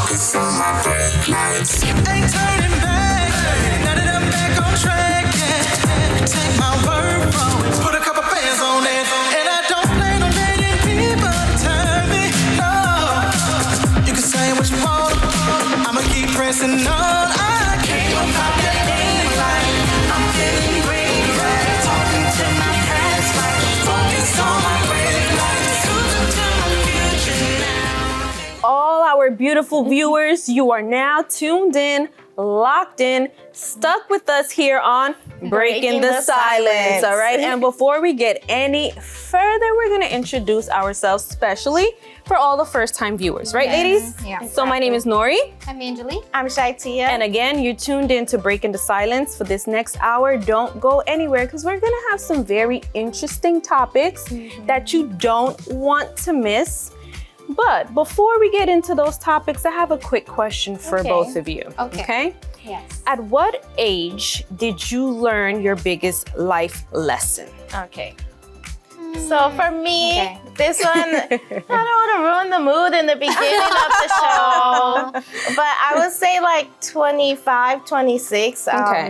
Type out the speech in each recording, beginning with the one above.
Focus on my brake lights. Ain't turning back. Now that I'm back on track, yeah. Take my word from it. Put a couple bands on it. And I don't plan on letting people turn me. No. You can say what you want. I'ma keep pressing on. I can't go pop that green light. I'm feeling green light. Talking to my past life. Focus on my brake lights. Cruising to my future now. All our beautiful viewers, you are now tuned in, locked in, stuck with us here on Breaking the Silence, all right? And before we get any further, we're gonna introduce ourselves specially for all the first-time viewers, right, ladies? Yeah. So my name is Nori. I'm Angeli. I'm ShyTia. And again, you're tuned in to Breaking the Silence for this next hour. Don't go anywhere because we're gonna have some very interesting topics that you don't want to miss. But before we get into those topics, I have a quick question for both of you. Okay? Yes. At what age did you learn your biggest life lesson? Okay. So for me, this one, I don't want to ruin the mood in the beginning of the show, but I would say like 25, 26.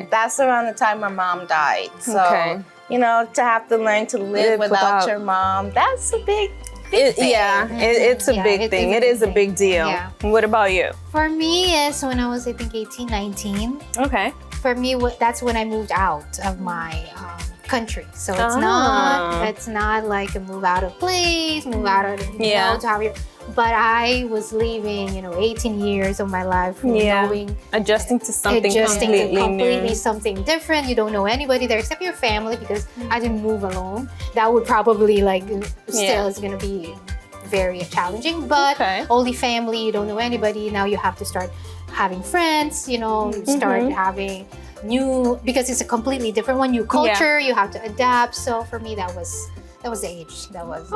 That's around the time my mom died. So, you know, to have to learn to live without your mom, that's a big thing. It's a big thing. It is a big deal. Yeah. What about you? For me, is when I was, I think, 18, 19. Okay. For me, that's when I moved out of my country. So it's not like a move out of place, move out of, you know, to have your, but I was leaving, 18 years of my life knowing, adjusting to something completely new. Something different. You don't know anybody there except your family, because I didn't move alone. That would probably still is going to be very challenging, but only family, you don't know anybody. Now you have to start having friends, start having because it's a completely different one, new culture, you have to adapt. So for me, that was the age. That was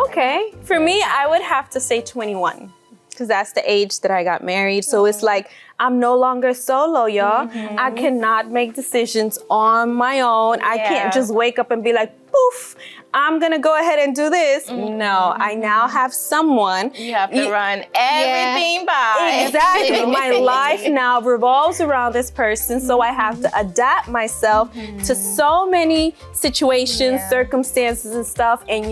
For me, I would have to say 21, because that's the age that I got married. So it's like, I'm no longer solo, y'all. I cannot make decisions on my own. I can't just wake up and be like, poof, I'm gonna go ahead and do this. No, I now have someone. You have to run everything by. Exactly. My life now revolves around this person, so I have to adapt myself to so many situations, circumstances and stuff, and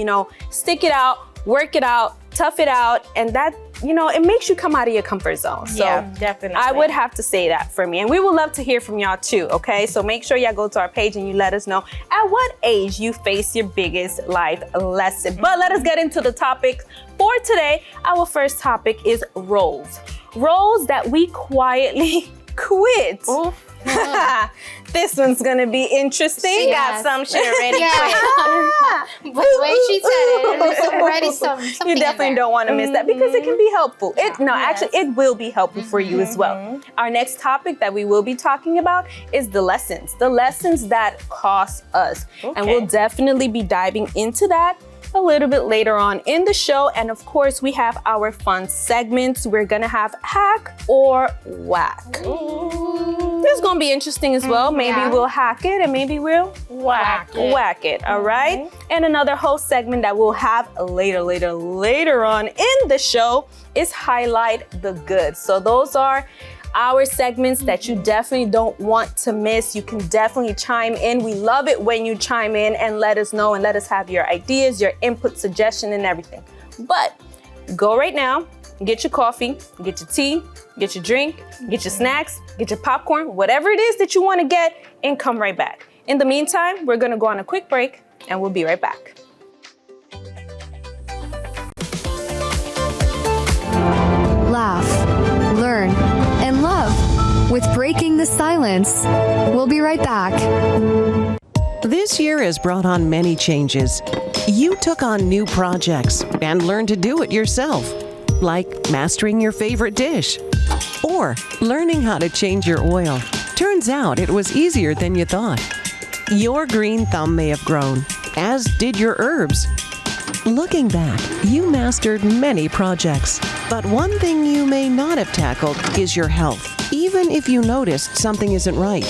stick it out, work it out, tough it out, and that, it makes you come out of your comfort zone. So definitely. I would have to say that for me. And we would love to hear from y'all too, okay? So make sure y'all go to our page and you let us know at what age you face your biggest life lesson. But let us get into the topic for today. Our first topic is roles. Roles that we quietly quit. This one's gonna be interesting. She got some shit ready. But the way she said it, there's already something you definitely don't want to miss that, because it can be helpful. Actually, it will be helpful for you as well. Our next topic that we will be talking about is the lessons that cost us. And we'll definitely be diving into that a little bit later on in the show. And of course, we have our fun segments. We're gonna have hack or whack. This is gonna be interesting as well. Maybe we'll hack it and maybe we'll whack it, all right? And another whole segment that we'll have later on in the show is highlight the good. So those are our segments that you definitely don't want to miss. You can definitely chime in. We love it when you chime in and let us know and let us have your ideas, your input, suggestion, and everything. But go right now, get your coffee, get your tea, get your drink, get your snacks, get your popcorn, whatever it is that you want to get, and come right back. In the meantime, we're going to go on a quick break and we'll be right back. Laugh, learn, and love with Breaking the Silence. We'll be right back. This year has brought on many changes. You took on new projects and learned to do it yourself, like mastering your favorite dish or learning how to change your oil. Turns out it was easier than you thought. Your green thumb may have grown, as did your herbs. Looking back, you mastered many projects, but one thing you may not have tackled is your health, even if you noticed something isn't right.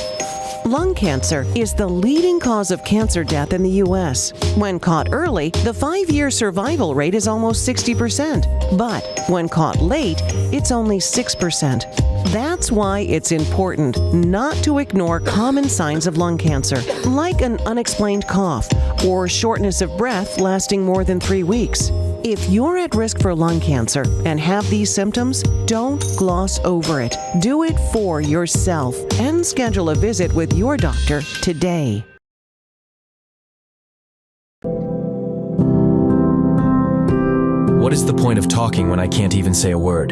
Lung cancer is the leading cause of cancer death in the U.S. When caught early, the 5-year survival rate is almost 60%. But when caught late, it's only 6%. That's why it's important not to ignore common signs of lung cancer, like an unexplained cough or shortness of breath lasting more than 3 weeks. If you're at risk for lung cancer and have these symptoms, don't gloss over it. Do it for yourself and schedule a visit with your doctor today. What is the point of talking when I can't even say a word?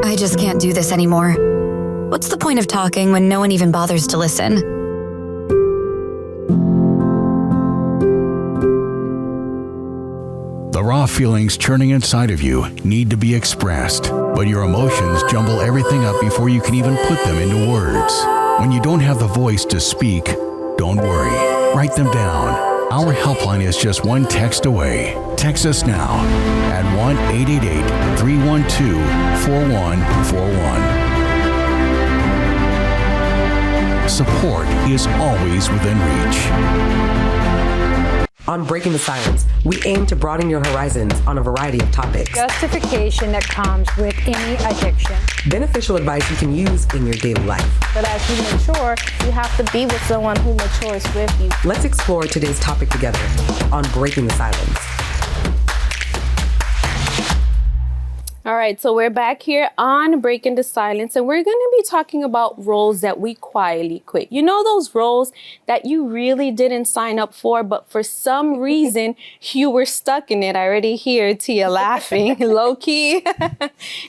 I just can't do this anymore. What's the point of talking when no one even bothers to listen? The raw feelings churning inside of you need to be expressed, but your emotions jumble everything up before you can even put them into words. When you don't have the voice to speak, don't worry. Write them down. Our helpline is just one text away. Text us now at 1-888-312-4141. Support is always within reach. On Breaking the Silence, we aim to broaden your horizons on a variety of topics. Justification that comes with any addiction. Beneficial advice you can use in your daily life. But as you mature, you have to be with someone who matures with you. Let's explore today's topic together on Breaking the Silence. All right, so we're back here on Breaking the Silence, and we're going to be talking about roles that we quietly quit. You know those roles that you really didn't sign up for, but for some reason you were stuck in it. I already hear Tia laughing, low key.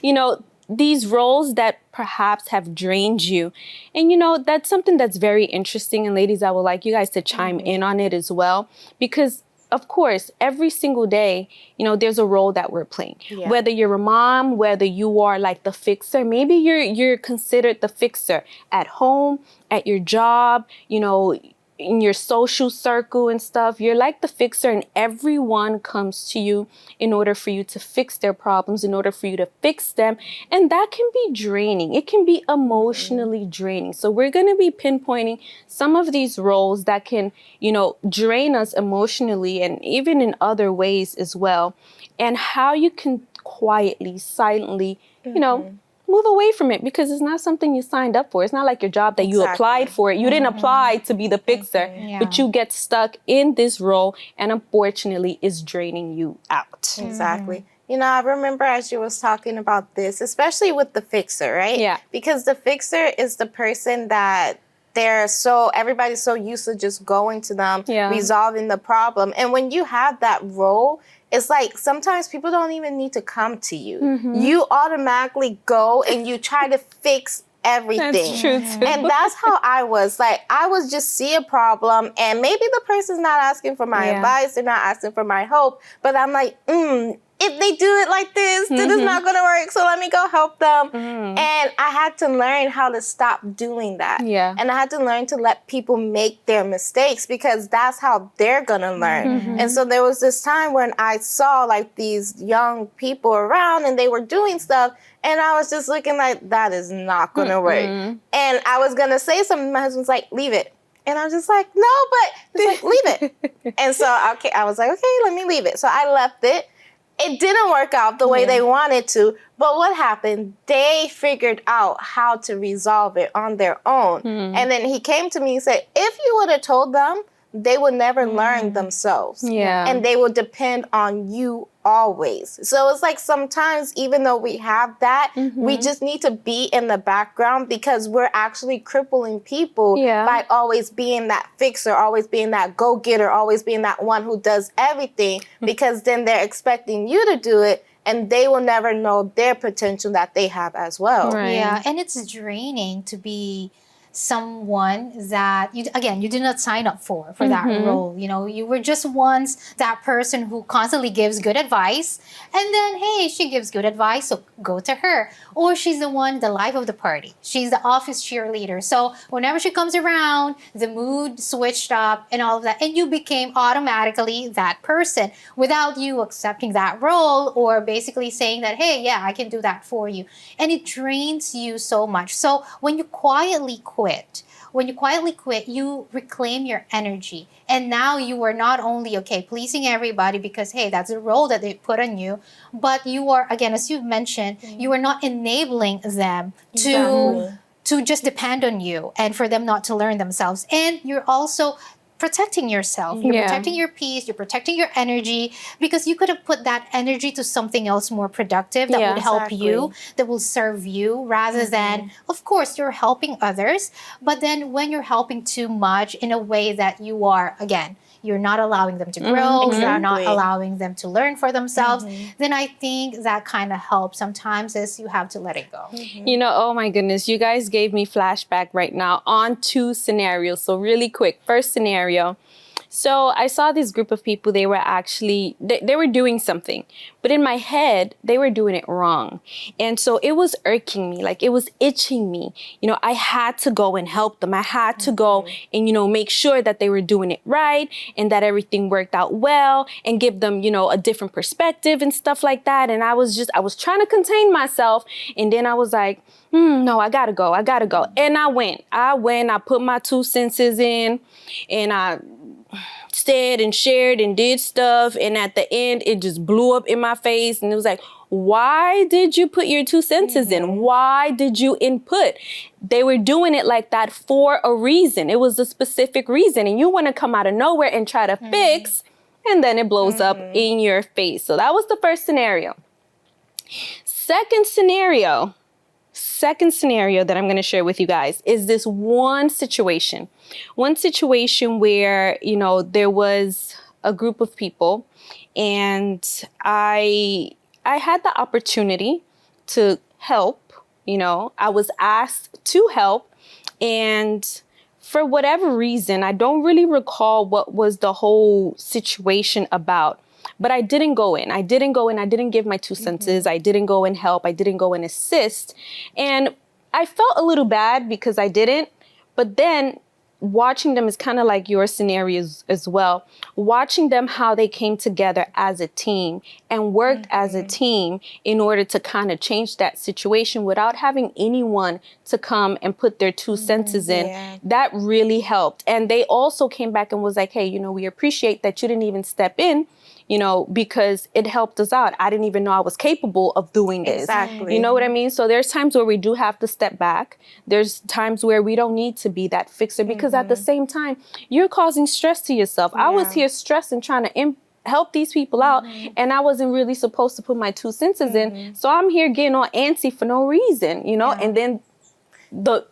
You know, these roles that perhaps have drained you. And you know, that's something that's very interesting. And ladies, I would like you guys to chime in on it as well, because of course, every single day, you know, there's a role that we're playing. Yeah. Whether you're a mom, whether you are like the fixer, maybe you're considered the fixer at home, at your job, you know, in your social circle and stuff. You're like the fixer, and everyone comes to you in order for you to fix their problems, in order for you to fix them. And that can be draining. It can be emotionally draining. So we're going to be pinpointing some of these roles that can, you know, drain us emotionally and even in other ways as well. And how you can quietly, silently, you know, move away from it, because it's not something you signed up for. It's not like your job that you applied for it. You didn't apply to be the fixer, but you get stuck in this role, and unfortunately it's draining you out. Exactly. You know, I remember as you was talking about this, especially with the fixer, right? Yeah. Because the fixer is the person that everybody's so used to just going to them, resolving the problem. And when you have that role, it's like sometimes people don't even need to come to you. You automatically go and you try to fix everything. That's true too. And that's how I was. Like, I was just see a problem, and maybe the person's not asking for my advice, they're not asking for my help, but I'm like, if they do it like this, then it's not going to work. So let me go help them. And I had to learn how to stop doing that. And I had to learn to let people make their mistakes, because that's how they're going to learn. And so there was this time when I saw like these young people around and they were doing stuff, and I was just looking like, that is not going to work. And I was going to say something. My husband's like, leave it. And I was just like, no, but he's like, leave it. And so I was like, okay, let me leave it. So I left it. It didn't work out the way they wanted to, but what happened? They figured out how to resolve it on their own. And then he came to me and said, if you would have told them, they would never learn themselves. And they will depend on you always. So it's like sometimes, even though we have that, we just need to be in the background, because we're actually crippling people by always being that fixer, always being that go-getter, always being that one who does everything, because then they're expecting you to do it, and they will never know their potential that they have as well. Yeah, and it's draining to be someone that you did not sign up for that role. You know, you were just once that person who constantly gives good advice, and then hey, she gives good advice, so go to her. Or she's the life of the party. She's the office cheerleader. So whenever she comes around, the mood switched up and all of that, and you became automatically that person without you accepting that role or basically saying that, hey, yeah, I can do that for you. And it drains you so much. So when you quietly quit, you reclaim your energy. And now you are not only, pleasing everybody because, hey, that's a role that they put on you, but you are, again, as you've mentioned, you are not enabling them to just depend on you and for them not to learn themselves. And you're also protecting yourself. You're protecting your peace. You're protecting your energy, because you could have put that energy to something else more productive that would help you, that will serve you, rather than, of course, you're helping others. But then when you're helping too much in a way that you are, again, you're not allowing them to grow, you're not allowing them to learn for themselves, then I think that kind of helps. Sometimes is you have to let it go. You know, oh my goodness, you guys gave me flashback right now on 2 scenarios. So really quick, first scenario. So I saw this group of people, they were actually, they were doing something, but in my head, they were doing it wrong. And so it was irking me, like it was itching me. You know, I had to go and help them. I had to go and, you know, make sure that they were doing it right and that everything worked out well and give them, you know, a different perspective and stuff like that. And I was trying to contain myself. And then I was like, no, I gotta go. And I went, I put my 2 senses in, and I said and shared and did stuff, and at the end it just blew up in my face, and it was like, why did you put your 2 senses in? Why did you input? They were doing it like that for a reason. It was a specific reason, and you want to come out of nowhere and try to fix, and then it blows up in your face. So that was the first scenario. Second scenario that I'm going to share with you guys is this one situation where, you know, there was a group of people, and I had the opportunity to help. You know, I was asked to help, and for whatever reason, I don't really recall what was the whole situation about. But I didn't go in. I didn't give my 2 senses. I didn't go and help. I didn't go and assist. And I felt a little bad because I didn't. But then watching them is kind of like your scenarios as well. Watching them, how they came together as a team and worked as a team in order to kind of change that situation without having anyone to come and put their 2 senses in. That really helped. And they also came back and was like, hey, you know, we appreciate that you didn't even step in, you know, because it helped us out. I didn't even know I was capable of doing this. Exactly. You know what I mean? So there's times where we do have to step back. There's times where we don't need to be that fixer, because at the same time, you're causing stress to yourself. I was here stressing, trying to help these people out, and I wasn't really supposed to put my 2 senses in. So I'm here getting all antsy for no reason, you know, and then the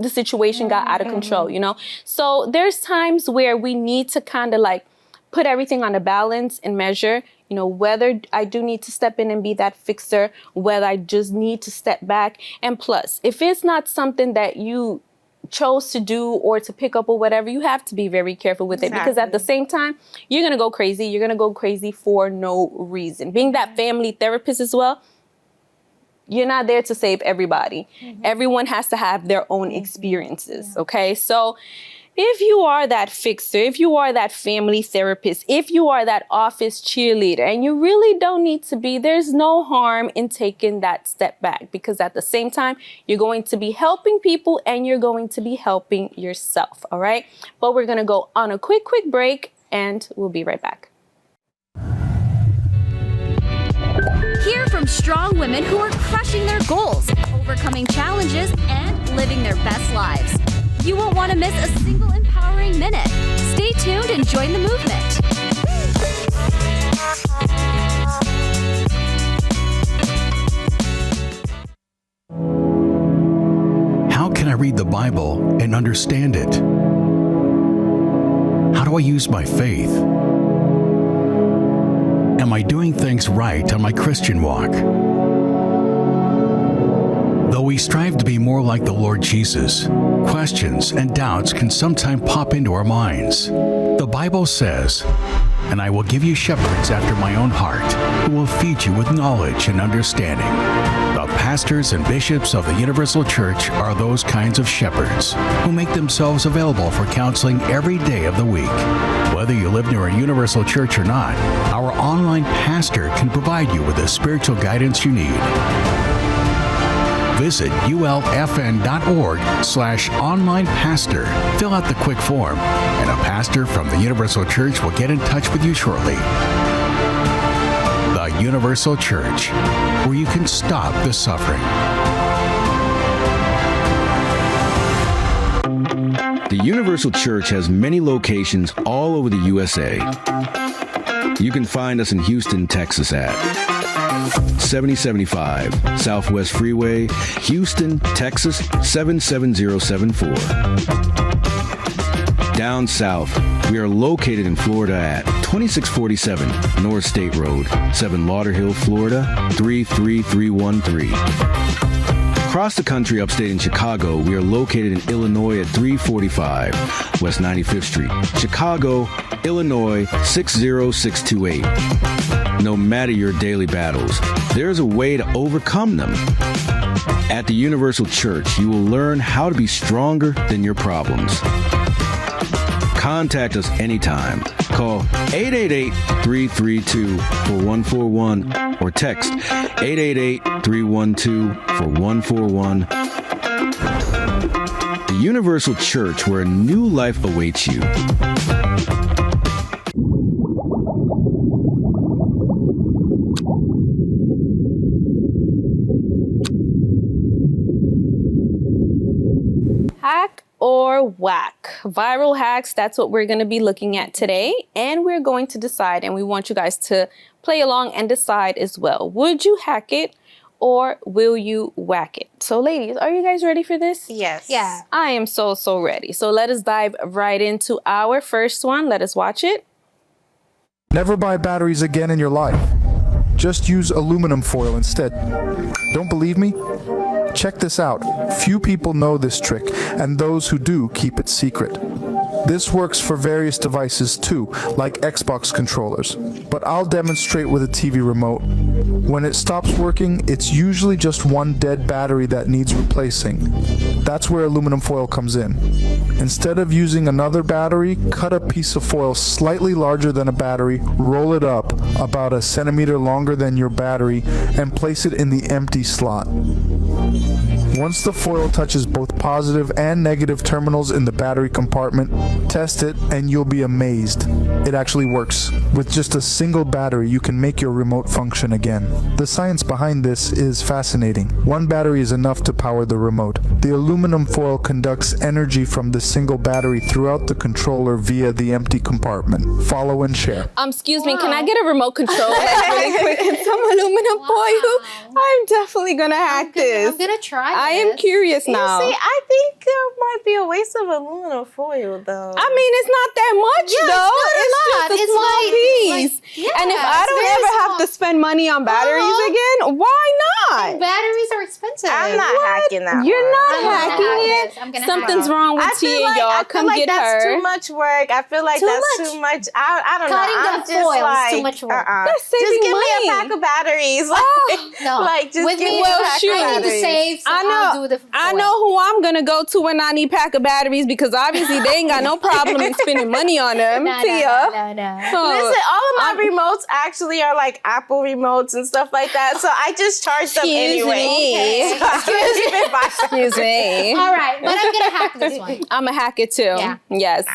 situation got out of control, you know? So there's times where we need to kind of like put everything on a balance and measure, you know, whether I do need to step in and be that fixer, whether I just need to step back. And plus, if it's not something that you chose to do or to pick up or whatever, you have to be very careful with it, because at the same time, you're going to go crazy. You're going to go crazy for no reason. Being that family therapist as well, you're not there to save everybody. Everyone has to have their own experiences. Okay. So if you are that fixer, if you are that family therapist, if you are that office cheerleader, and you really don't need to be, there's no harm in taking that step back, because at the same time, you're going to be helping people and you're going to be helping yourself. All right. But we're going to go on a quick break, and we'll be right back. Hear from strong women who are crushing their goals, overcoming challenges, and living their best lives. You won't want to miss a single empowering minute. Stay tuned and join the movement. How can I read the Bible and understand it? How do I use my faith? Am I doing things right on my Christian walk? Though we strive to be more like the Lord Jesus, questions and doubts can sometimes pop into our minds. The Bible says, "And I will give you shepherds after my own heart, who will feed you with knowledge and understanding." The pastors and bishops of the Universal Church are those kinds of shepherds who make themselves available for counseling every day of the week. Whether you live near a Universal Church or not, our online pastor can provide you with the spiritual guidance you need. Visit ulfn.org/online-pastor. Fill out the quick form, and a pastor from the Universal Church will get in touch with you shortly. The Universal Church, where you can stop the suffering. The Universal Church has many locations all over the USA. You can find us in Houston, Texas at 7075 Southwest Freeway, Houston, Texas 77074. Down south, we are located in Florida at 2647 North State Road, 7 Lauderhill, Florida 33313. Across the country upstate in Chicago, we are located in Illinois at 345 West 95th Street, Chicago, Illinois 60628. No matter your daily battles, there is a way to overcome them. At the Universal Church, you will learn how to be stronger than your problems. Contact us anytime. Call 888-332-4141 or text 888-312-4141. The Universal Church, where a new life awaits you. Hack or whack? Viral hacks, that's what we're going to be looking at today. And we're going to decide, and we want you guys to play along and decide as well. Would you hack it or will you whack it? So ladies, are you guys ready for this? Yes. Yeah. I am so ready. So let us dive right into our first one. Let us watch it. Never buy batteries again in your life. Just use aluminum foil instead. Don't believe me? Check this out. Few people know this trick, and those who do keep it secret. This works for various devices too, like Xbox controllers, but I'll demonstrate with a TV remote. When it stops working, it's usually just one dead battery that needs replacing. That's where aluminum foil comes in. Instead of using another battery, cut a piece of foil slightly larger than a battery, roll it up about a centimeter longer than your battery, and place it in the empty slot. Once the foil touches both positive and negative terminals in the battery compartment, test it and you'll be amazed. It actually works. With just a single battery, you can make your remote function again. The science behind this is fascinating. One battery is enough to power the remote. The aluminum foil conducts energy from the single battery throughout the controller via the empty compartment. Follow and share. Excuse me, can I get a remote control really quick and some aluminum foil? I'm definitely gonna hack this. I'm gonna try I am curious now. You see, I think there might be a waste of aluminum foil, though. I mean, it's not that much, though. It's just a small piece. And if I don't ever have to spend money on batteries again, why not? And batteries are expensive. I'm not hacking that. You're not I'm gonna hacking hack it. this. I'm gonna Something's hack it. wrong with Tia, y'all. Come get that's her. too much work. I feel like that's too much. I don't Cutting know. the foil is too much work. That's Just saving give me money. a pack of batteries. No. Like, just With give me, me a pack of I need to batteries. save, so I'll do the foil. I know who I'm gonna go to when I need pack of batteries because obviously they ain't got no problem in spending money on them. No. Listen, Listen, all of my remotes actually are like Apple remotes and stuff like that. So I just charge them anyway. Excuse me. All right, but I'm gonna hack this one. I'm a hack it too. Yeah. Yes.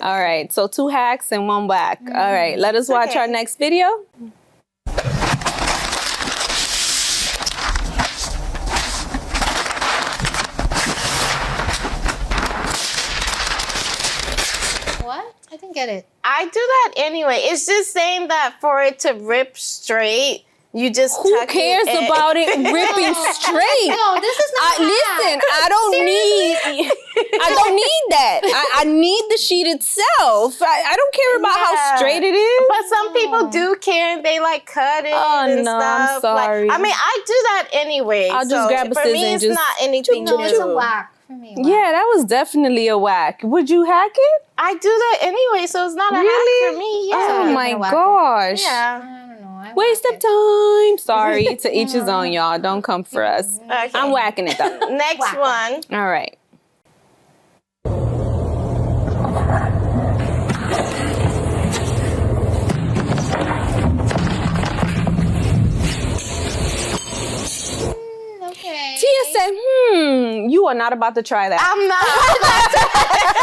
All right. So 2 hacks and 1 whack. All right. Let us watch our next video. What? I didn't get it. I do that anyway. It's just saying that for it to rip straight, You just who tuck cares it about it ripping straight? No, this is not listen, I don't need that. I need the sheet itself. I don't care about how straight it is. But some people do care and they like cut it and no, stuff. I'm sorry. Like, I mean, I do that anyway. I'll just grab a for scissors me, and it's just not anything new. It's a whack for me. Yeah, that was definitely a whack. Would you hack it? I do that anyway, so it's not a Really? hack for me. Yeah. Oh my gosh. Yeah. Waste of time. Sorry, to each his own, y'all. Don't come for us. Okay. I'm whacking it though. Next one. All right. Okay. Tia said, you are not about to try that. I'm not.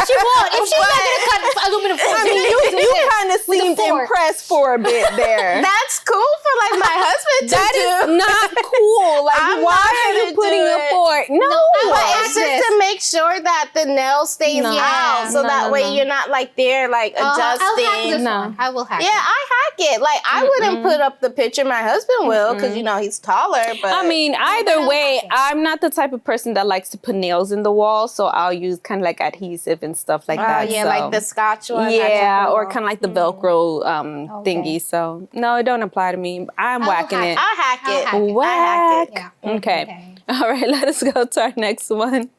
She won't. If she's not gonna cut aluminum foil, I mean, you kind of seemed impressed for a bit there. That's cool for like my husband to That do. is not cool. Like, I'm why not are you gonna putting do a it. fork? No. But it's just to make sure that the nail stays out, so that way you're not like there like adjusting. I'll hack this one. I will hack it. Yeah, I hack it. Like I wouldn't put up the picture. My husband will, because you know he's taller. But I mean, either way, I'm not the type of person that likes to put nails in the wall, so I'll use kind of like adhesive and stuff like that. yeah, so. like the Scotch one. Yeah, or kind of like the Velcro thingy. So no, it don't apply to me. I'm whacking it. I hack it. Whack. I hack it. Yeah. Okay. All right, let us go to our next one.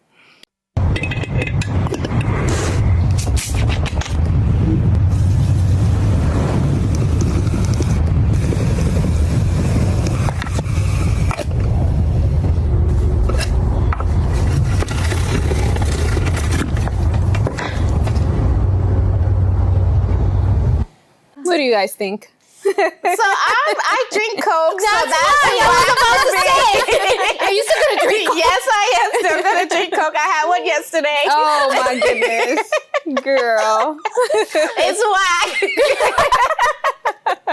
What do you guys think? So I drink Coke. That's so why I was about to say. Are you still gonna drink Coke? Yes, I am still gonna drink Coke. I had one yesterday. Oh my goodness, girl. It's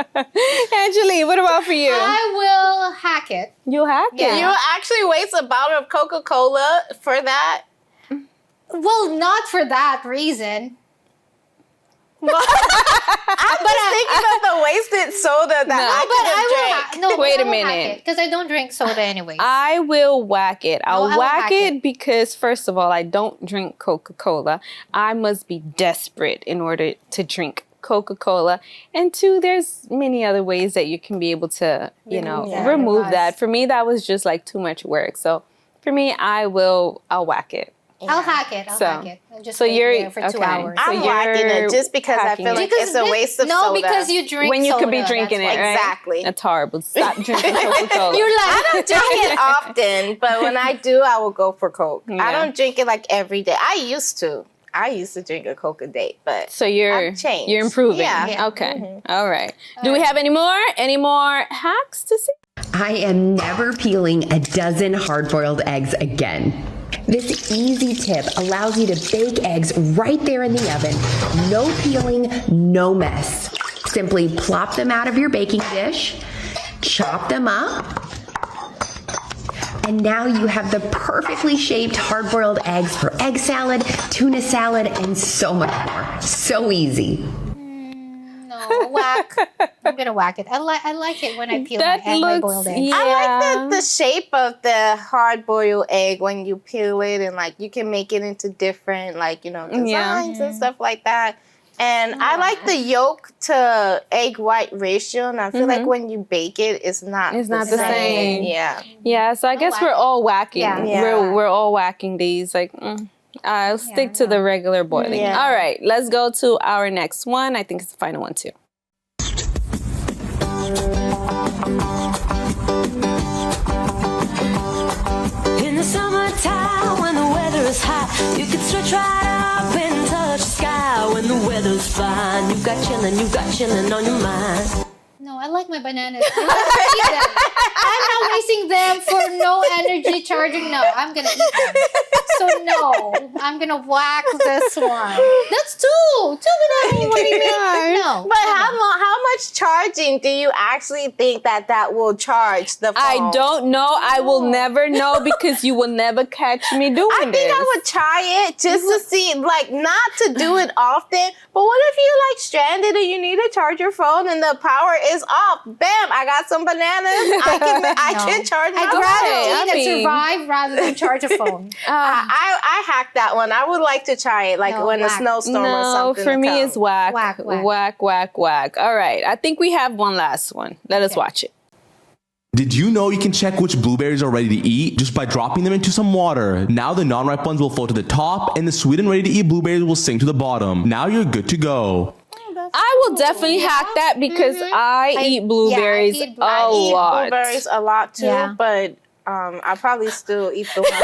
whack. Angeli, what about for you? I will hack it. You'll hack it. You actually waste a bottle of Coca-Cola for that? Well, not for that reason. I'm just thinking of the wasted soda that I could have drank. Wait a minute. Because I don't drink soda anyway. I will whack it. I'll I'll whack hack it because, first of all, I don't drink Coca-Cola. I must be desperate in order to drink Coca-Cola. And two, there's many other ways that you can be able to, remove that. For me, that was just like too much work. So for me, I'll whack it. I'll hack it. I'll hack it. I'll just so wait you're there for 2 hours. I'm whacking it just because I feel like it's a waste of soda. No, because you drink when you soda, could be drinking it, right? Exactly. That's horrible. Stop drinking Coca-Cola. You're like, I don't drink it often, but when I do, I will go for Coke. Yeah. I don't drink it like every day. I used to drink a Coke a day, but so you're improving. Yeah. Okay. All right. Do we have any more hacks to see? I am never peeling a dozen hard-boiled eggs again. This easy tip allows you to bake eggs right there in the oven. No peeling, no mess. Simply plop them out of your baking dish, chop them up, and now you have the perfectly shaped hard-boiled eggs for egg salad, tuna salad, and so much more. So easy. No, whack. I'm gonna whack it. I like it when I peel my boiled egg. I like the shape of the hard-boiled egg when you peel it, and like you can make it into different designs and stuff like that. And I like the yolk to egg white ratio, and I feel like when you bake it, it's not the same. Yeah. Yeah. So I guess we're all whacking. Yeah. We're all whacking these. Like, I'll stick to the regular boiling. Yeah. All right. Let's go to our next one. I think it's the final one too. In the summertime when the weather is hot, you can stretch right up and touch the sky. When the weather's fine, you got chillin' on your mind. No, I like my bananas. I'm not wasting them for no energy charging. No, I'm gonna eat them. So no, I'm gonna whack this one. That's two. No. But how much charging do you actually think that will charge the phone? I don't know. I will never know because you will never catch me doing this. I think I would try it just to see, like, not to do it often. But what if you're like stranded and you need to charge your phone and the power is off? off. Bam! I got some bananas. I can charge my phone. I'd rather eat and survive rather than charge a phone. I hacked that one. I would like to try it, like when a snowstorm or something. No, for me it's whack. Whack. Whack. All right, I think we have one last one. Let us watch it. Did you know you can check which blueberries are ready to eat just by dropping them into some water? Now the non-ripe ones will float to the top and the sweet and ready to eat blueberries will sink to the bottom. Now you're good to go. I will definitely hack that because I eat blueberries a lot. I eat blueberries a lot too, but I probably still eat the ones.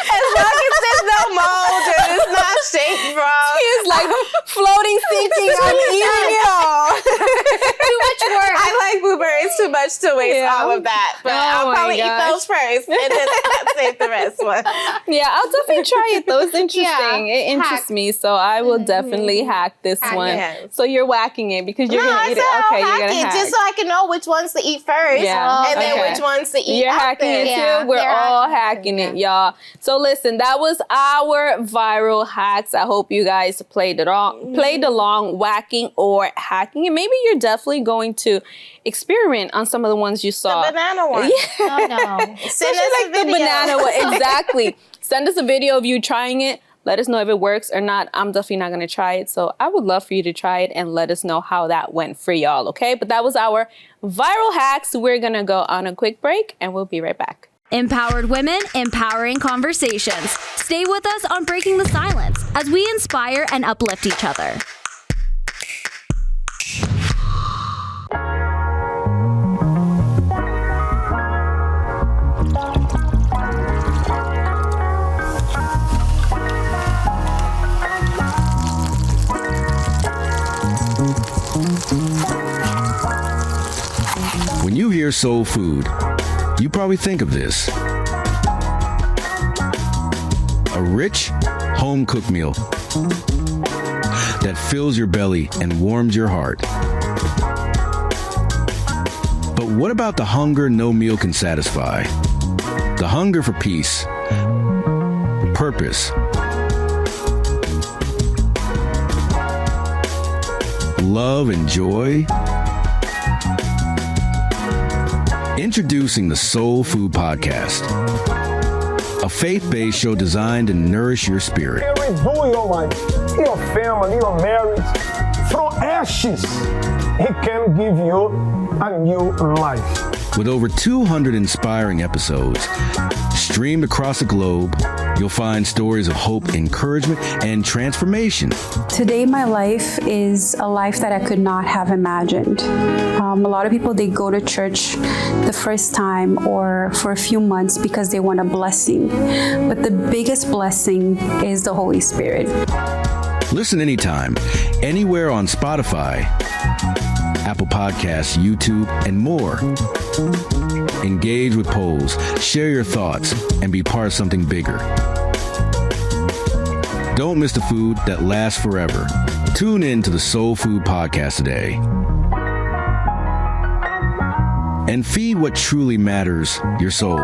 As long as there's no mold and it's not shaped wrong. It's like floating, sinking. I'm eating it all. Too much work. I like blueberries too much to waste all of that. But I'll probably eat those first and then save the rest one. Yeah, I'll definitely try it though. It's interesting. It interests me. So I will definitely hack this one. Yes. So you're whacking it because you're going to eat it. Okay, you're going to hack. Just so I can know which ones to eat first and then which ones to eat You're after. hacking it too. We're all hacking it, y'all. So listen, that was our viral hacks. I hope you guys played along, whacking or hacking. And maybe you're definitely going to experiment on some of the ones you saw. The banana one. Yeah. Oh, no. Send us a video. The banana one. Exactly. Send us a video of you trying it. Let us know if it works or not. I'm definitely not going to try it. So I would love for you to try it and let us know how that went for y'all, okay? But that was our viral hacks. We're going to go on a quick break and we'll be right back. Empowered women, empowering conversations. Stay with us on Breaking the Silence as we inspire and uplift each other. When you hear soul food, you probably think of this. A rich, home-cooked meal that fills your belly and warms your heart. But what about the hunger no meal can satisfy? The hunger for peace, purpose, love and joy? Introducing the Soul Food Podcast, a faith-based show designed to nourish your spirit. Redo your family, your marriage. From ashes, He can give you a new life. With over 200 inspiring episodes streamed across the globe, you'll find stories of hope, encouragement, and transformation. Today, my life is a life that I could not have imagined. A lot of people, they go to church the first time or for a few months because they want a blessing. But the biggest blessing is the Holy Spirit. Listen anytime, anywhere on Spotify, Apple Podcasts, YouTube, and more. Engage with polls, share your thoughts, and be part of something bigger. Don't miss the food that lasts forever. Tune in to the Soul Food Podcast today. And feed what truly matters, your soul.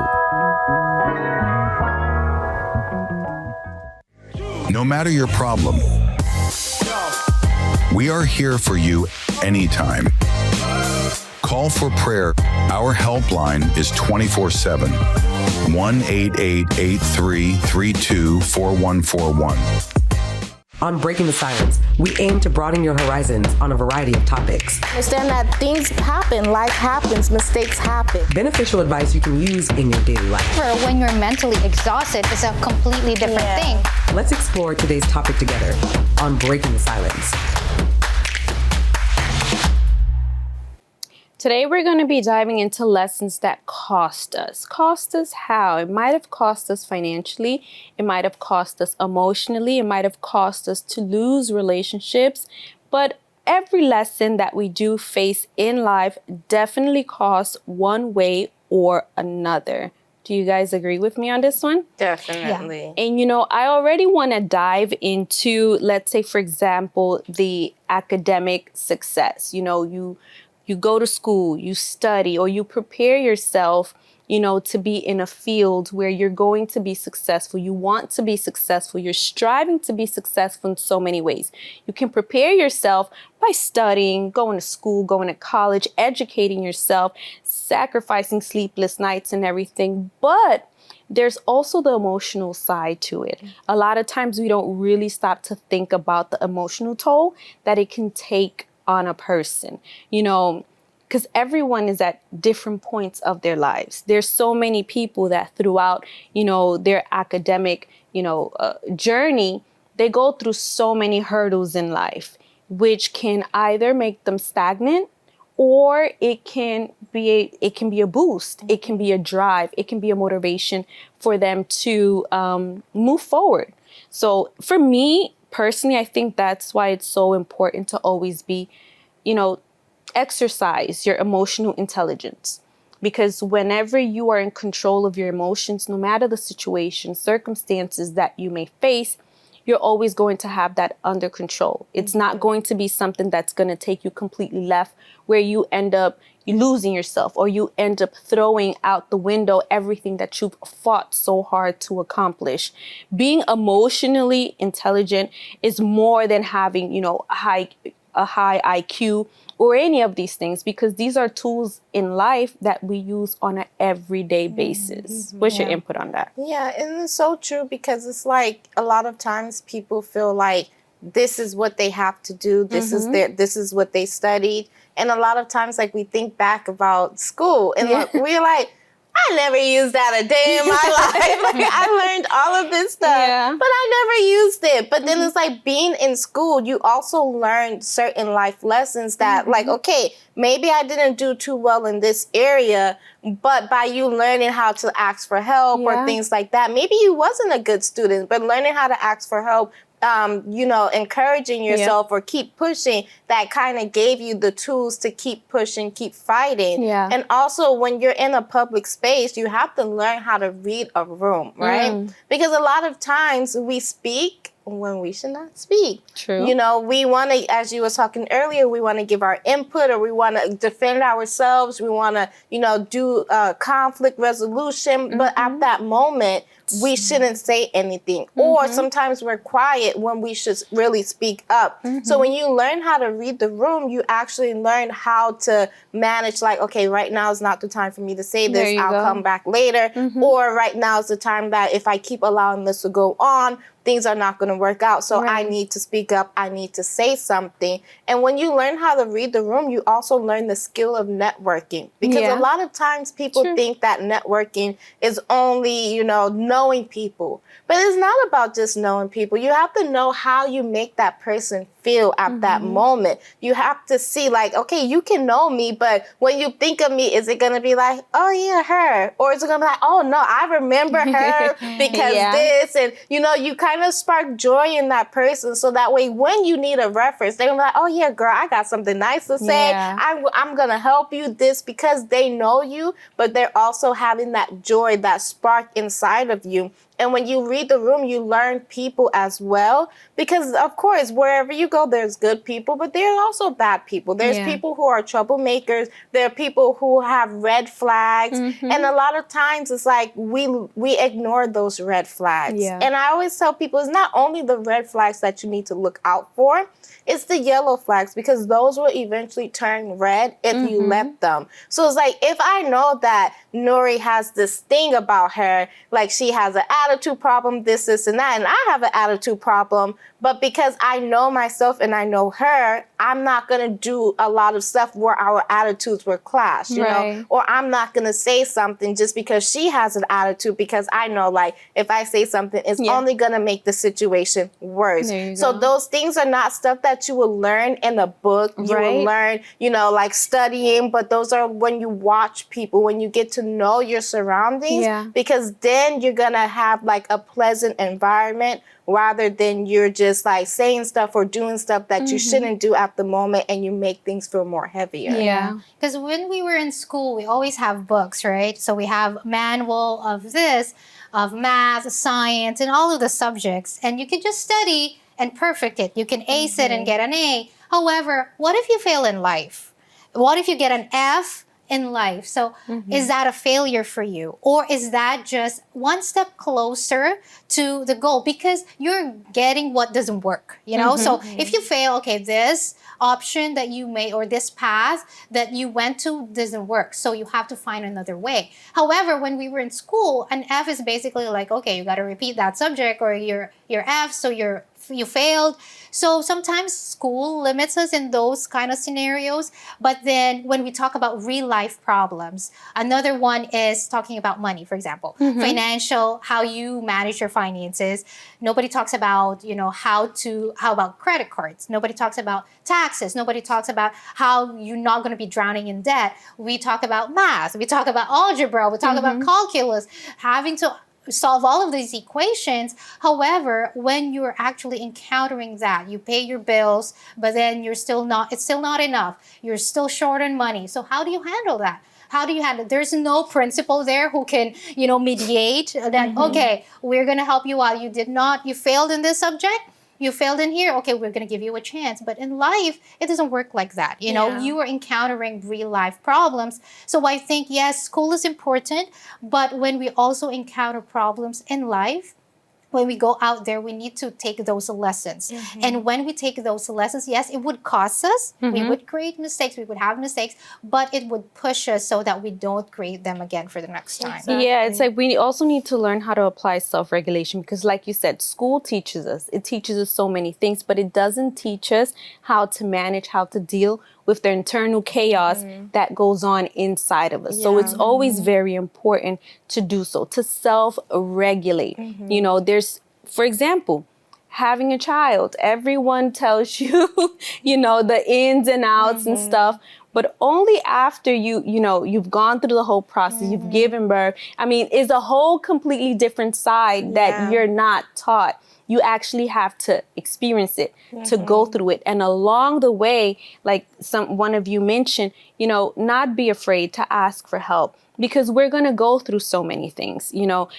No matter your problem, we are here for you anytime. Call for prayer. Our helpline is 24/7. 1-888-332-4141. On Breaking the Silence, we aim to broaden your horizons on a variety of topics. Understand that things happen, life happens, mistakes happen. Beneficial advice you can use in your daily life. When you're mentally exhausted, it's a completely different thing. Let's explore today's topic together on Breaking the Silence. Today, we're going to be diving into lessons that cost us. Cost us how? It might have cost us financially. It might have cost us emotionally. It might have cost us to lose relationships. But every lesson that we do face in life definitely costs one way or another. Do you guys agree with me on this one? Definitely. Yeah. And I already want to dive into, let's say, for example, the academic success. You go to school, you study, or you prepare yourself to be in a field where you're going to be successful. You want to be successful. You're striving to be successful in so many ways. You can prepare yourself by studying, going to school, going to college, educating yourself, sacrificing sleepless nights and everything. But there's also the emotional side to it. A lot of times we don't really stop to think about the emotional toll that it can take on a person, because everyone is at different points of their lives. There's so many people that throughout, their academic, journey, they go through so many hurdles in life, which can either make them stagnant, or it can be a boost. It can be a drive. It can be a motivation for them to move forward. So for me personally, I think that's why it's so important to always be, exercise your emotional intelligence. Because whenever you are in control of your emotions, no matter the situation, circumstances that you may face, you're always going to have that under control. It's not going to be something that's going to take you completely left, where you end up losing yourself, or you end up throwing out the window everything that you've fought so hard to accomplish. Being emotionally intelligent is more than having, a high IQ or any of these things, because these are tools in life that we use on an everyday basis. What's your input on that? Yeah, and it's so true, because it's like a lot of times people feel like this is what they have to do. This is what they studied. And a lot of times, like, we think back about school and we're like, I never used that a day in my life. Like, I learned all of this stuff, but I never used it. But then it's like being in school, you also learn certain life lessons that like, okay, maybe I didn't do too well in this area, but by you learning how to ask for help or things like that, maybe you wasn't a good student, but learning how to ask for help, encouraging yourself or keep pushing, that kind of gave you the tools to keep pushing, keep fighting. Yeah. And also when you're in a public space, you have to learn how to read a room, right? Because a lot of times we speak when we should not speak. True. We want to, as you were talking earlier, we want to give our input, or we want to defend ourselves. We want to, do conflict resolution. But at that moment, we shouldn't say anything. Or sometimes we're quiet when we should really speak up. So when you learn how to read the room, you actually learn how to manage, like, okay, right now is not the time for me to say this. I'll come back later. Or right now is the time that if I keep allowing this to go on, things are not going to work out. So I need to speak up. I need to say something. And when you learn how to read the room, you also learn the skill of networking. Because a lot of times people think that networking is only, knowing people. But it's not about just knowing people. You have to know how you make that person feel at that moment. You have to see, like, okay, you can know me, but when you think of me, is it going to be like, oh yeah, her? Or is it going to be like, oh no, I remember her because this. And, you kind of spark joy in that person. So that way, when you need a reference, they're going to be like, oh yeah, girl, I got something nice to say. I'm going to help you this, because they know you, but they're also having that joy, that spark inside of you. And when you read the room, you learn people as well. Because, of course, wherever you go, there's good people, but there are also bad people. There's people who are troublemakers. There are people who have red flags. And a lot of times it's like we ignore those red flags. And I always tell people, it's not only the red flags that you need to look out for, it's the yellow flags, because those will eventually turn red if you let them. So it's like, if I know that Nori has this thing about her, like she has an attitude problem, this, and that, and I have an attitude problem, but because I know myself and I know her, I'm not going to do a lot of stuff where our attitudes were clashed, you know? Or I'm not going to say something just because she has an attitude, because I know, like, if I say something, it's only going to make the situation worse. So those things are not stuff that you will learn in a book. You will learn, like studying, but those are when you watch people, when you get to know your surroundings, because then you're going to have like a pleasant environment, rather than you're just like saying stuff or doing stuff that you shouldn't do at the moment, and you make things feel more heavier. Yeah. Because when we were in school, we always have books, right? So we have manual of this, of math, science, and all of the subjects. And you can just study and perfect it. You can ace it and get an A. However, what if you fail in life? What if you get an F in life. So is that a failure for you? Or is that just one step closer to the goal? Because you're getting what doesn't work, you know? So if you fail, okay, this option that you made or this path that you went to doesn't work. So you have to find another way. However, when we were in school, an F is basically like, okay, you got to repeat that subject or your F, so you failed. So sometimes school limits us in those kind of scenarios. But then when we talk about real life problems, another one is talking about money, for example, financial, how you manage your finances. Nobody talks about, you know, how about credit cards? Nobody talks about taxes. Nobody talks about how you're not going to be drowning in debt. We talk about math. We talk about algebra. We talk about calculus, having to solve all of these equations. However, when you're actually encountering that, you pay your bills, but then it's still not enough. You're still short on money. So how do you handle that? How do you handle it? There's no principal there who can, you know, mediate that, okay, we're going to help you out. You failed in this subject. You failed in here. Okay, we're going to give you a chance. But in life, it doesn't work like that. You know, you are encountering real life problems. So I think, yes, school is important. But when we also encounter problems in life, when we go out there, we need to take those lessons. And when we take those lessons, yes, it would cost us. We would create mistakes. We would have mistakes, but it would push us so that we don't create them again for the next time. Yeah, it's like we also need to learn how to apply self-regulation because like you said, school teaches us. It teaches us so many things, but it doesn't teach us how to manage, how to deal with the internal chaos that goes on inside of us. So it's always very important to do so, to self-regulate. You know, there's, for example, having a child. Everyone tells you, you know, the ins and outs and stuff, but only after you've gone through the whole process, you've given birth. I mean, it's a whole completely different side that you're not taught. You actually have to experience it, to go through it. And along the way, like one of you mentioned, you know, not be afraid to ask for help because we're going to go through so many things. You know,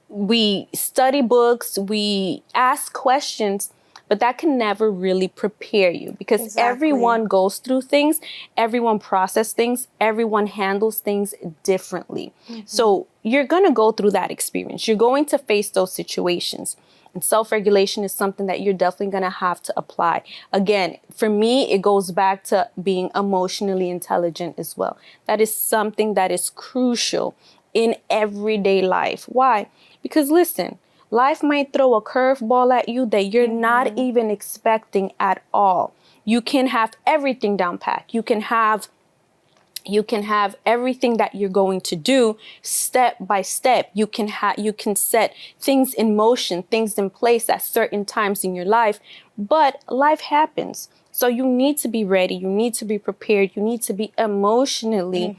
we study books, we ask questions, but that can never really prepare you because everyone goes through things, everyone processes things, everyone handles things differently. So you're going to go through that experience. You're going to face those situations. And self-regulation is something that you're definitely going to have to apply. Again, for me, it goes back to being emotionally intelligent as well. That is something that is crucial in everyday life. Why? Because listen, life might throw a curveball at you that you're not even expecting at all. You can have everything down pat. You can have everything that you're going to do step by step. You can set things in motion, things in place at certain times in your life, but life happens. So you need to be ready. You need to be prepared. You need to be emotionally,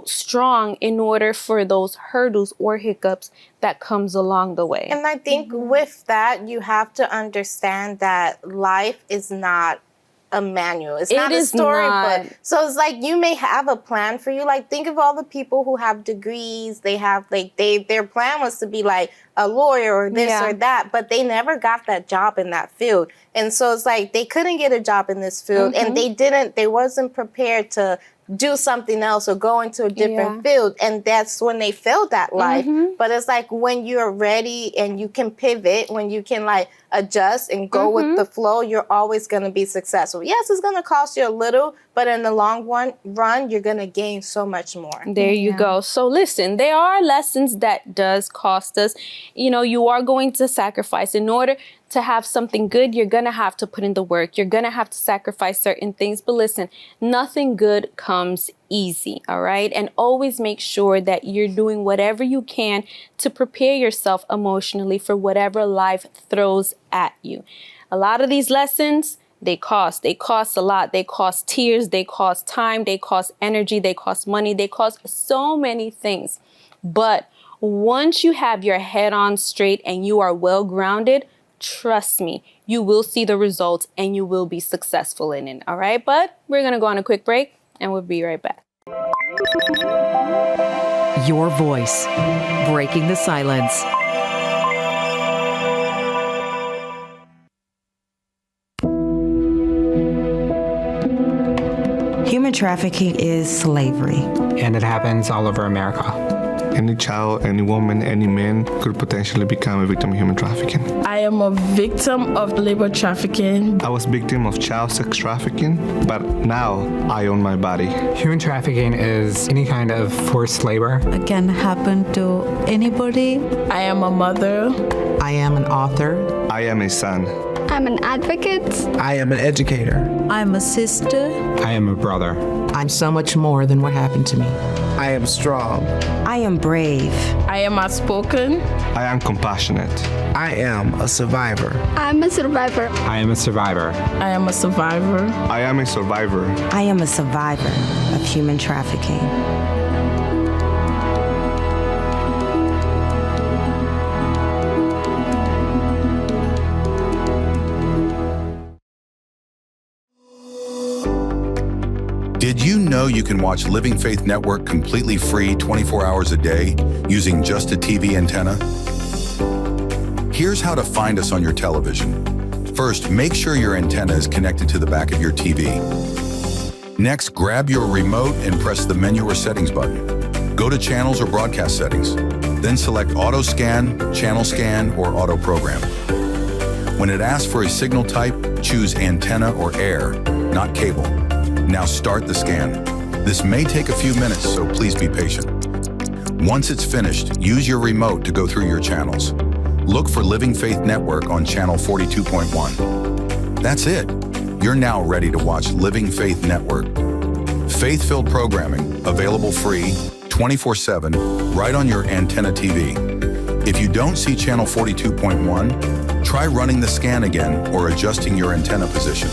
strong in order for those hurdles or hiccups that comes along the way. And I think with that, you have to understand that life is not a manual. It's not a storybook. So it's like you may have a plan for you. Like think of all the people who have degrees. They have their plan was to be like a lawyer or this or that, but they never got that job in that field. And so it's like they couldn't get a job in this field and they wasn't prepared to do something else or go into a different field. And that's when they failed that life. But it's like when you're ready and you can pivot, when you can like adjust and go with the flow, you're always going to be successful. Yes, it's going to cost you a little, but in the long run, you're going to gain so much more. There you go. So listen, there are lessons that does cost us. You are going to sacrifice in order to have something good. You're going to have to put in the work. You're going to have to sacrifice certain things. But listen, nothing good comes easy. All right. And always make sure that you're doing whatever you can to prepare yourself emotionally for whatever life throws at you. A lot of these lessons, they cost a lot. They cost tears. They cost time. They cost energy. They cost money. They cost so many things. But once you have your head on straight and you are well grounded, trust me, you will see the results and you will be successful in it. All right. But we're going to go on a quick break and we'll be right back. Your voice, breaking the silence. Human trafficking is slavery. And it happens all over America. Any child, any woman, any man could potentially become a victim of human trafficking. I am a victim of labor trafficking. I was victim of child sex trafficking, but now I own my body. Human trafficking is any kind of forced labor. It can happen to anybody. I am a mother. I am an author. I am a son. I'm an advocate. I am an educator. I'm a sister. I am a brother. I'm so much more than what happened to me. I am strong. I am brave. I am outspoken. I am compassionate. I am a survivor. I'm a survivor. I am a survivor. I am a survivor. I am a survivor. I am a survivor of human trafficking. Did you know you can watch Living Faith Network completely free 24 hours a day using just a TV antenna? Here's how to find us on your television. First, make sure your antenna is connected to the back of your TV. Next, grab your remote and press the menu or settings button. Go to channels or broadcast settings. Then select auto scan, channel scan, or auto program. When it asks for a signal type, choose antenna or air, not cable. Now start the scan. This may take a few minutes, so please be patient. Once it's finished, use your remote to go through your channels. Look for Living Faith Network on channel 42.1. That's it. You're now ready to watch Living Faith Network. Faith-filled programming, available free, 24/7, right on your antenna TV. If you don't see channel 42.1, try running the scan again or adjusting your antenna position.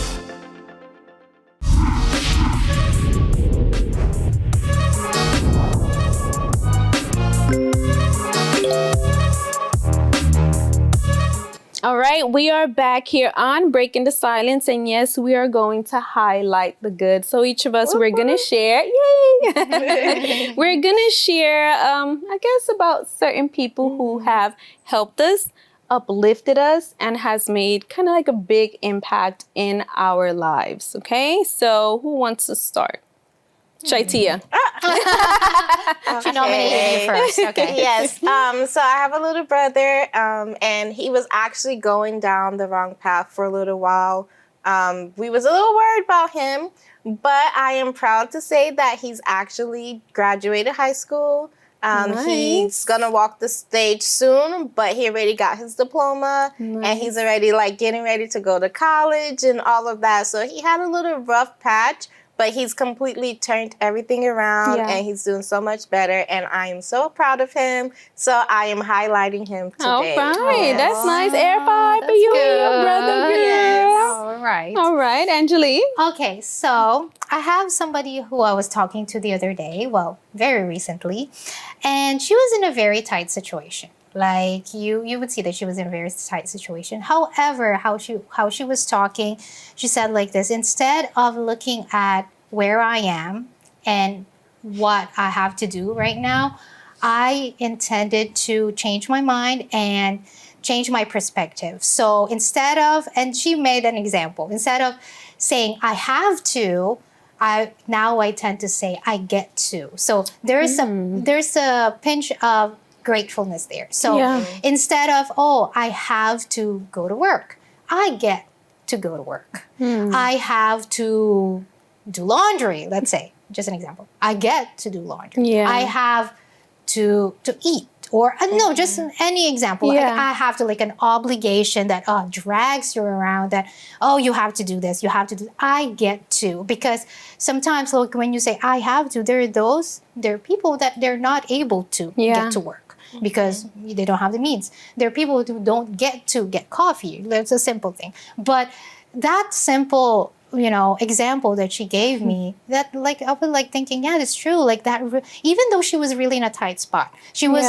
All right, we are back here on Breaking the Silence, and yes, we are going to highlight the good. So each of us, we're gonna share, yay! We're gonna share, I guess, about certain people who have helped us, uplifted us, and has made kind of like a big impact in our lives, okay? So who wants to start? ShyTia. She nominated you first. Okay. Yes. So I have a little brother, and he was actually going down the wrong path for a little while. We was a little worried about him, but I am proud to say that he's actually graduated high school. Nice. He's gonna walk the stage soon, but he already got his diploma, and he's already like getting ready to go to college and all of that. So he had a little rough patch, but he's completely turned everything around, and he's doing so much better, and I am so proud of him. So I am highlighting him today. All right, that's nice. Air five for you and your brother, girl. Yes. All right. All right, Angeli. Okay, so I have somebody who I was talking to the other day, well, very recently, and she was in a very tight situation. Like you would see that she was in a very tight situation. However, how she was talking, she said like this: instead of looking at where I am and what I have to do right now, I intended to change my mind and change my perspective. So instead of, and she made an example, instead of saying I have to, I tend to say I get to. So there's a pinch of gratefulness there. So instead of, oh, I have to go to work, I get to go to work. I have to do laundry, let's say, just an example. I get to do laundry. I have to eat, or no, just any example. Like I have to, like an obligation that drags you around, that, oh, you have to do this, you have to do, I get to. Because sometimes, like when you say I have to, there are people that they're not able to get to work because they don't have the means. There are people who don't get to get coffee. That's a simple thing. But that simple, example that she gave me, that like I was like thinking, yeah, it's true. Like that, even though she was really in a tight spot, she was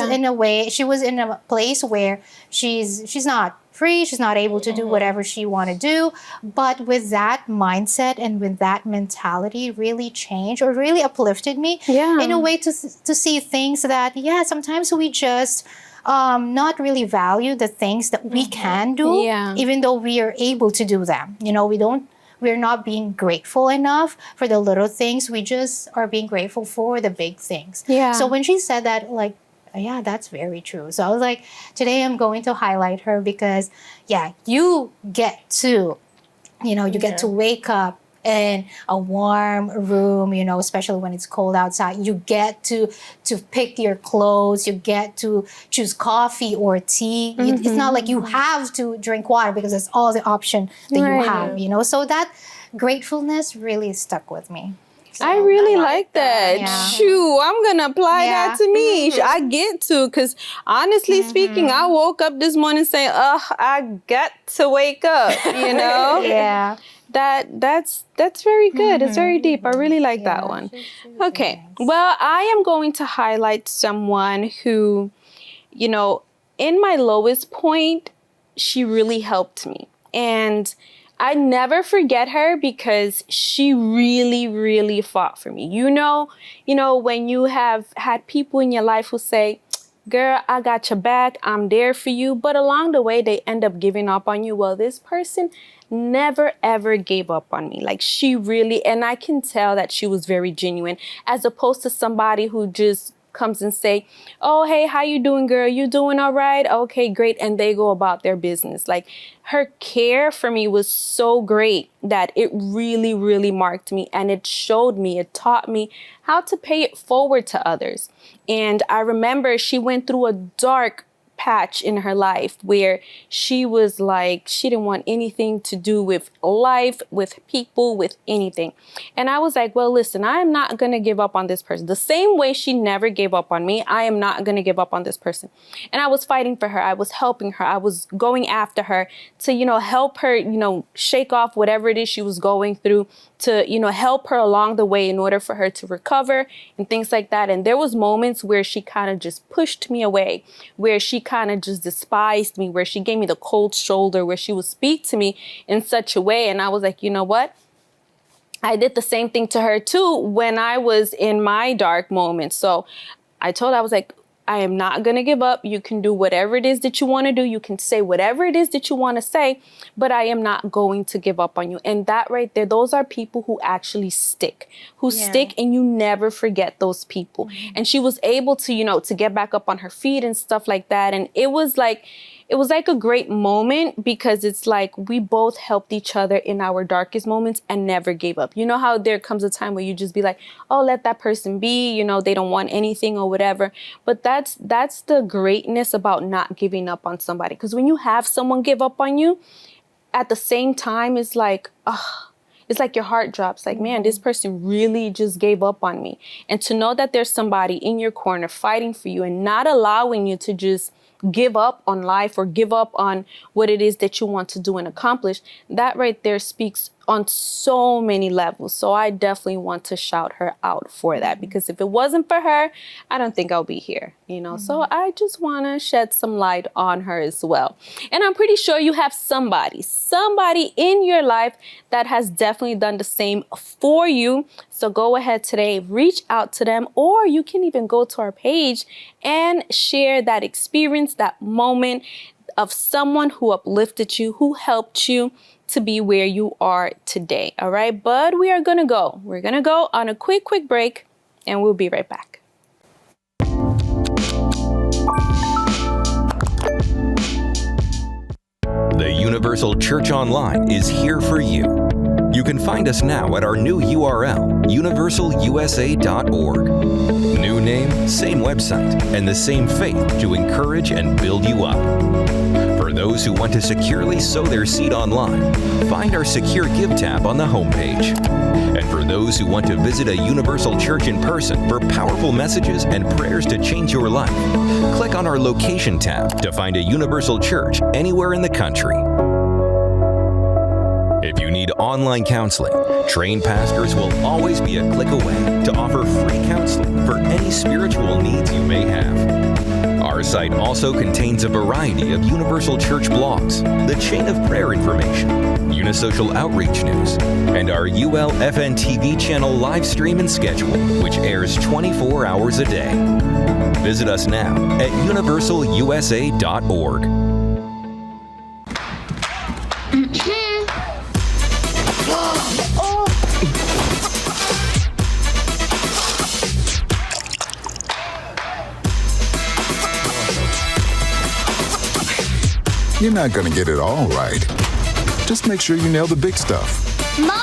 she was in a place where she's not free, she's not able to do whatever she want to do. But with that mindset and with that mentality, really changed or really uplifted me in a way to see things that, sometimes we just not really value the things that we can do, even though we are able to do them. We don't we're not being grateful enough for the little things. We just are being grateful for the big things. Yeah. So when she said that, like, yeah, that's very true. So I was like, today I'm going to highlight her because, yeah, you get to, you get to wake up in a warm room, especially when it's cold outside. You get to pick your clothes. You get to choose coffee or tea. It's not like you have to drink water because that's all the option that you have, So that gratefulness really stuck with me. So I really like that. Yeah. Shoo, I'm going to apply that to me. I get to, because honestly speaking, I woke up this morning saying, I got to wake up, Yeah. That's very good. It's very deep. I really like that one. Okay. Well, I am going to highlight someone who, in my lowest point, she really helped me. And I never forget her because she really, really fought for me. When you have had people in your life who say, girl, I got your back, I'm there for you. But along the way, they end up giving up on you. Well, this person never, ever gave up on me. Like she really, and I can tell that she was very genuine, as opposed to somebody who just comes and say, oh, hey, how you doing, girl? You doing all right? Okay, great. And they go about their business. Like her care for me was so great that it really, really marked me. And it showed me, it taught me how to pay it forward to others. And I remember she went through a dark patch in her life where she was like, she didn't want anything to do with life, with people, with anything. And I was like, well, listen, I am not going to give up on this person. The same way she never gave up on me, I am not going to give up on this person. And I was fighting for her. I was helping her. I was going after her to, help her, shake off whatever it is she was going through, to, help her along the way in order for her to recover and things like that. And there was moments where she kind of just pushed me away, where she kind of just despised me, where she gave me the cold shoulder, where she would speak to me in such a way. And I was like, you know what? I did the same thing to her too when I was in my dark moments. So I told her, I was like, I am not going to give up. You can do whatever it is that you want to do. You can say whatever it is that you want to say, but I am not going to give up on you. And that right there, those are people who actually stick, stick, and you never forget those people. And she was able to, to get back up on her feet and stuff like that. And it was like a great moment because it's like we both helped each other in our darkest moments and never gave up. You know how there comes a time where you just be like, oh, let that person be, they don't want anything or whatever. But that's the greatness about not giving up on somebody. Because when you have someone give up on you, at the same time, it's like, it's like your heart drops. Like, man, this person really just gave up on me. And to know that there's somebody in your corner fighting for you and not allowing you to just give up on life or give up on what it is that you want to do and accomplish, that right there speaks on so many levels. So I definitely want to shout her out for that, because if it wasn't for her, I don't think I'll be here, So I just want to shed some light on her as well. And I'm pretty sure you have somebody in your life that has definitely done the same for you. So go ahead today, reach out to them, or you can even go to our page and share that experience, that moment of someone who uplifted you, who helped you to be where you are today. All right. But we're going to go on a quick break, and we'll be right back. The Universal Church Online is here for you. You can find us now at our new URL, universalusa.org. New name, same website, and the same faith to encourage and build you up. For those who want to securely sow their seed online, find our Secure Give tab on the homepage. And for those who want to visit a Universal Church in person for powerful messages and prayers to change your life, click on our Location tab to find a Universal Church anywhere in the country. If you need online counseling, trained pastors will always be a click away to offer free counseling for any spiritual needs you may have. Our site also contains a variety of Universal Church blogs, the Chain of Prayer information, Unisocial Outreach news, and our ULFN TV channel live stream and schedule, which airs 24 hours a day. Visit us now at universalusa.org. You're not going to get it all right. Just make sure you nail the big stuff. Mama!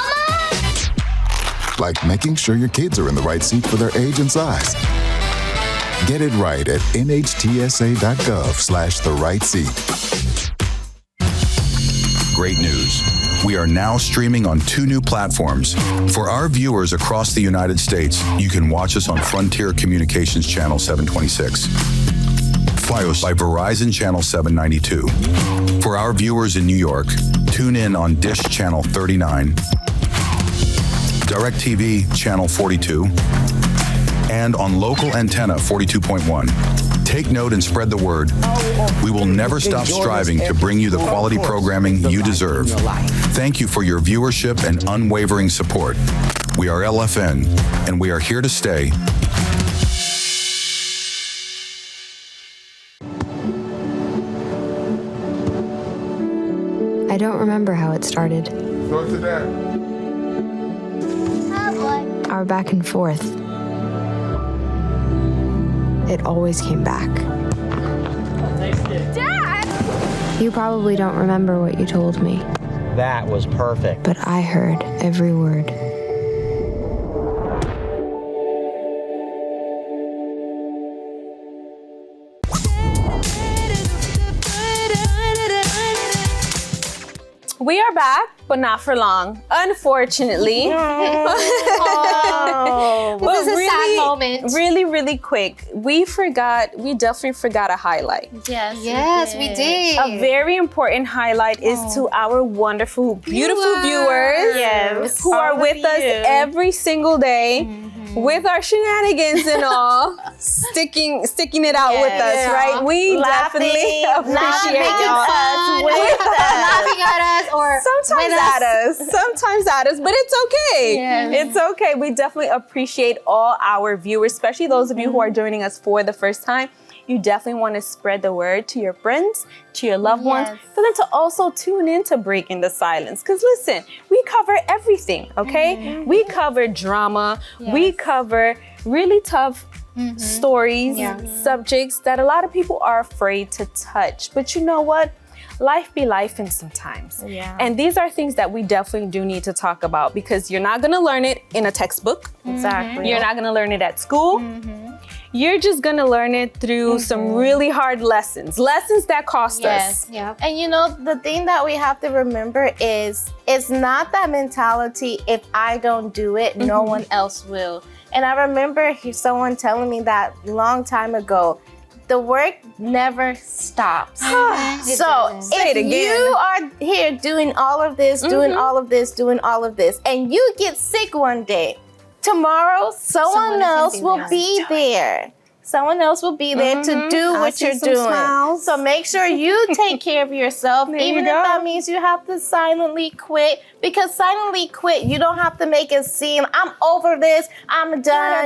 Like making sure your kids are in the right seat for their age and size. Get it right at nhtsa.gov/the-right-seat. Great news. We are now streaming on 2 new platforms. For our viewers across the United States, you can watch us on Frontier Communications Channel 726. Fios by Verizon Channel 792. For our viewers in New York, tune in on Dish Channel 39, DirecTV Channel 42, and on local antenna 42.1. Take note and spread the word. We will never stop striving to bring you the quality programming you deserve. Thank you for your viewership and unwavering support. We are LFN, and we are here to stay. I don't remember how it started. Go to that. Our back and forth. It always came back. Dad! You probably don't remember what you told me, That was perfect. but I heard every word. We are back, but not for long, unfortunately. This is a sad moment. Really quick. We definitely forgot a highlight. Yes, we did. A very important highlight is to our wonderful, beautiful viewers who are with us every single day with our shenanigans and all, sticking it out with us, right? We definitely appreciate y'all. Laughing at us or sometimes at us, but it's okay. It's okay. We definitely appreciate all our viewers, especially those of you who are joining us for the first time. You definitely want to spread the word to your friends, to your loved ones, for them to also tune in to Breaking the Silence. Because listen, we cover everything, okay? We cover drama. We cover really tough stories, subjects that a lot of people are afraid to touch. But you know what? Life be lifing sometimes. And these are things that we definitely do need to talk about because you're not going to learn it in a textbook. Exactly. You're not going to learn it at school. You're just going to learn it through some really hard lessons that cost us. And you know, the thing that we have to remember is it's not that mentality, if I don't do it, no one else will. And I remember someone telling me that long time ago, the work never stops. So if you are here doing all of this, doing all of this, doing all of this, and you get sick one day, tomorrow someone else will be there. Someone else will be there to do what you're doing. So make sure you take care of yourself, even if that means you have to silently quit. Because silently quit, you don't have to make it seem, I'm over this, I'm done.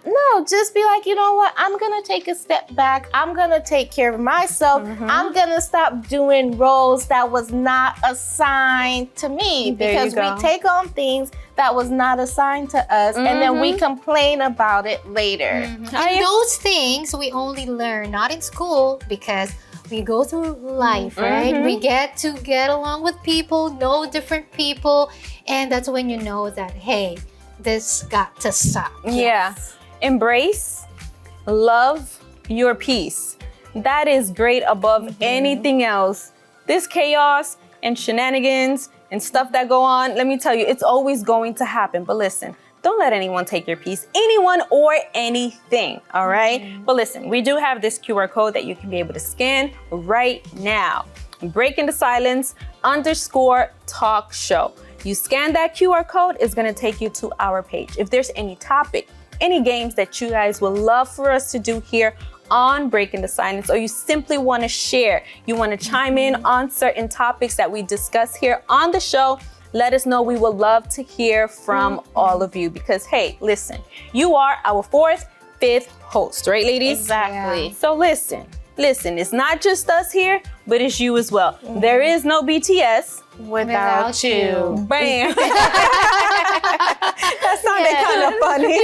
No, just be like, you know what? I'm going to take a step back. I'm going to take care of myself. I'm going to stop doing roles that was not assigned to me. Because we take on things that was not assigned to us, and then we complain about it later. And those things we only learn not in school because we go through life, right? We get to get along with people, know different people, and that's when you know that, hey, this got to stop. Embrace, love your peace. That is great above anything else. This chaos and shenanigans and stuff that go on, let me tell you, it's always going to happen. But listen, don't let anyone take your peace, anyone or anything, all right? But listen, we do have this QR code that you can be able to scan right now. Breaking the Silence _talk show. You scan that QR code, it's gonna take you to our page. If there's any topic, any games that you guys would love for us to do here on Breaking the Silence, or you simply want to share, you want to chime in on certain topics that we discuss here on the show, let us know. We would love to hear from all of you because, hey, listen, you are our 4th, 5th host, right, ladies? Exactly. So listen, it's not just us here, but it's you as well. There is no BTS without you. Bam. That sounded kind of funny.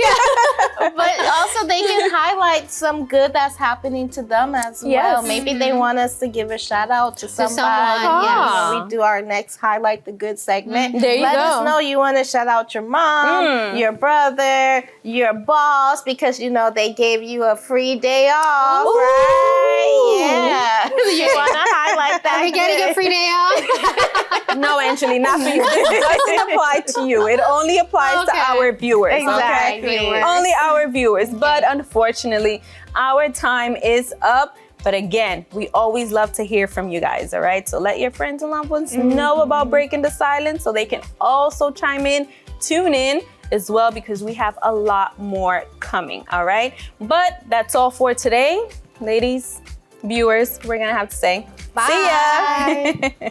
But also also they can highlight some good that's happening to them as well. Maybe they want us to give a shout out to somebody. When we do our next highlight the good segment. There you Let go. us know you want to shout out your mom, your brother, your boss, because they gave you a free day off, right? Yeah. You want to highlight that? Are you getting a free day off? No, Angeli, not for you. This doesn't apply to you. It only applies to our viewers. Exactly. Okay? Only our viewers. But unfortunately, our time is up. But again, we always love to hear from you guys, all right? So let your friends and loved ones know about Breaking the Silence so they can also chime in, tune in as well, because we have a lot more coming, all right? But that's all for today. Ladies, viewers, we're gonna have to say, bye. See ya.